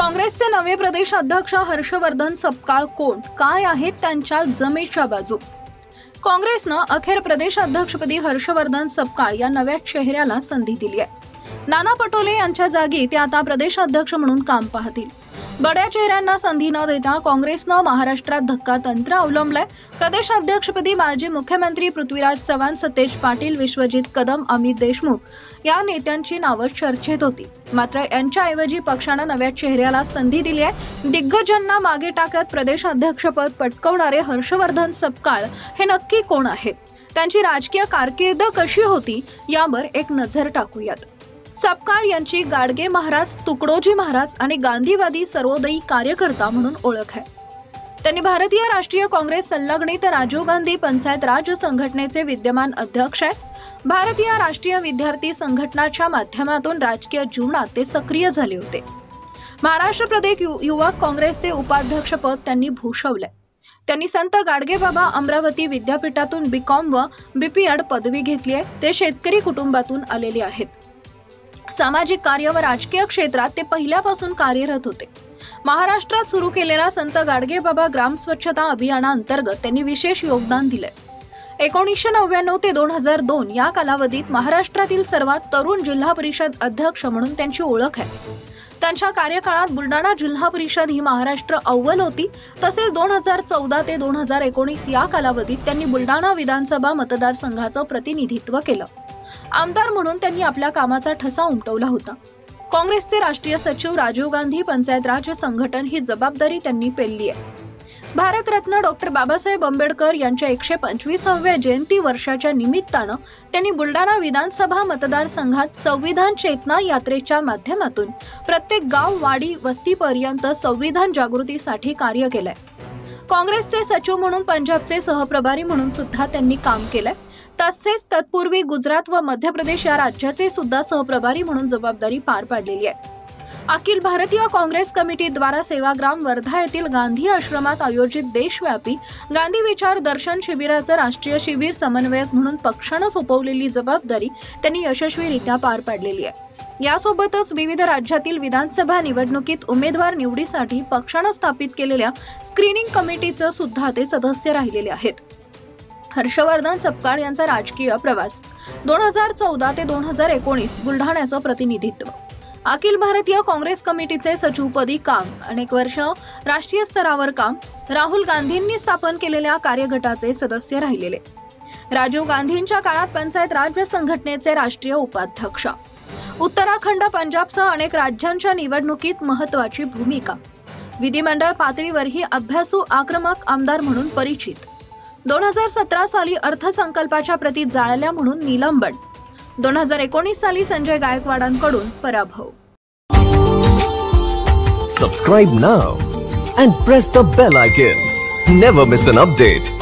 काँग्रेसचे नवे प्रदेश अध्यक्ष हर्षवर्धन सपकाळ कोण, काय आहेत त्यांच्या जमेच्या बाजू? काँग्रेसनं अखेर प्रदेश अध्यक्षपदी हर्षवर्धन सपकाळ या नव्या चेहऱ्याला संधी दिली आहे. नाना पटोले यांच्या जागी ते आता प्रदेश अध्यक्ष म्हणून काम पाहतील. बड्या चेहऱ्यांना संधी न देता काँग्रेसनं महाराष्ट्रात धक्कातंत्र अवलंबलंय. प्रदेश अध्यक्षपदी माजी मुख्यमंत्री पृथ्वीराज चव्हाण, सतेज पाटील, विश्वजित कदम, अमित देशमुख या नेत्यांची नावं चर्चेत होती. मात्र यांच्याऐवजी पक्षानं नव्या चेहऱ्याला संधी दिली आहे. दिग्गजांना मागे टाकत प्रदेश अध्यक्षपद पटकावणारे हर्षवर्धन सपकाळ हे नक्की कोण आहेत? त्यांची राजकीय कारकीर्द कशी होती यावर एक नजर टाकूयात. सपकाळ यांची गाडगे महाराज, तुकडोजी महाराज आणि गांधीवादी सर्वोदयी कार्यकर्ता म्हणून ओळख आहे. त्यांनी भारतीय राष्ट्रीय काँग्रेस संलग्नित राजीव गांधी पंचायत राज संघटनेचे विद्यमान अध्यक्ष आहेत. भारतीय राष्ट्रीय विद्यार्थी संघटनाच्या माध्यमातून राजकीय जीवनात ते सक्रिय झाले होते. महाराष्ट्र प्रदेश युवक काँग्रेसचे उपाध्यक्षपद त्यांनी भूषवले. त्यांनी संत गाडगेबाबा अमरावती विद्यापीठातून बीकॉम व बीपीएड पदवी घेतली आहे. ते शेतकरी कुटुंबातून आलेले आहेत. सामाजिक कार्य व राजकीय क्षेत्रात ते पहिल्यापासून कार्यरत होते. महाराष्ट्रात सुरू केलेल्या संत गाडगेबाबा ग्राम स्वच्छता अभियानाअंतर्गत त्यांनी विशेष योगदान दिले. 1999 ते 2002 या कालावधीत महाराष्ट्रातील सर्वात तरुण जिल्हा परिषद अध्यक्ष म्हणून त्यांची ओळख आहे. त्यांच्या कार्यकाळात बुलढाणा जिल्हा परिषद ही महाराष्ट्र अव्वल होती. तसेच 2014 ते 2019 या कालावधीत त्यांनी बुलढाणा विधानसभा मतदारसंघाचं प्रतिनिधित्व केलं. आमदार म्हणून त्यांनी आपल्या कामाचा ठसा उमटवला होता. काँग्रेसचे राष्ट्रीय सचिव, राजीव गांधी पंचायत राज संघटन ही जबाबदारी त्यांनी पेलली आहे. भारतरत्न डॉक्टर बाबासाहेब आंबेडकर यांच्या 125व्या जयंती वर्षाच्या निमित्तानं त्यांनी बुलढाणा विधानसभा मतदारसंघात संविधान चेतना यात्रेच्या माध्यमातून प्रत्येक गाव, वाडी, वस्तीपर्यंत संविधान जागृतीसाठी कार्य केलंय. काँग्रेसचे सचिव म्हणून पंजाबचे सहप्रभारी म्हणून सुद्धा त्यांनी काम केलंय. तसेच तत्पूर्वी गुजरात व मध्य प्रदेश या राज्याचे सुद्धा सहप्रभारी म्हणून जबाबदारी पार पाडलेली आहे. अखिल भारतीय काँग्रेस कमिटीद्वारा सेवाग्राम वर्धा येथील गांधी आश्रमात आयोजित देशव्यापी गांधी विचार दर्शन शिबिराचं राष्ट्रीय शिबिर समन्वयक म्हणून पक्षानं सोपवलेली जबाबदारी त्यांनी यशस्वीरित्या पार पाडलेली आहे. यासोबतच विविध राज्यातील विधानसभा निवडणुकीत उमेदवार निवडीसाठी पक्षानं स्थापित केलेल्या स्क्रीनिंग कमिटीचं सुद्धा ते सदस्य राहिलेले आहेत. हर्षवर्धन सपकाळ यांचा राजकीय प्रवास 2014 ते 2019 बुलढाण्याचं प्रतिनिधित्व, अखिल भारतीय काँग्रेस कमिटीचे सचिवपदी काम, अनेक वर्ष राष्ट्रीय स्तरावर काम, राहुल गांधींनी स्थापन केलेल्या कार्यगटाचे सदस्य राहिलेले, राजीव गांधींच्या काळात पंचायत राज संघटनेचे राष्ट्रीय उपाध्यक्ष, उत्तराखंड, पंजाबसह अनेक राज्यांच्या निवडणुकीत महत्त्वाची भूमिका, विधिमंडळ पातळीवरही अभ्यासू आक्रमक आमदार म्हणून परिचित, 2017 साली अर्थसंकल्पाच्या प्रती जाळल्या म्हणून निलंबन, 2019 साली संजय गायकवाडांकडून पराभव. Subscribe now and press the bell icon. Never miss an update.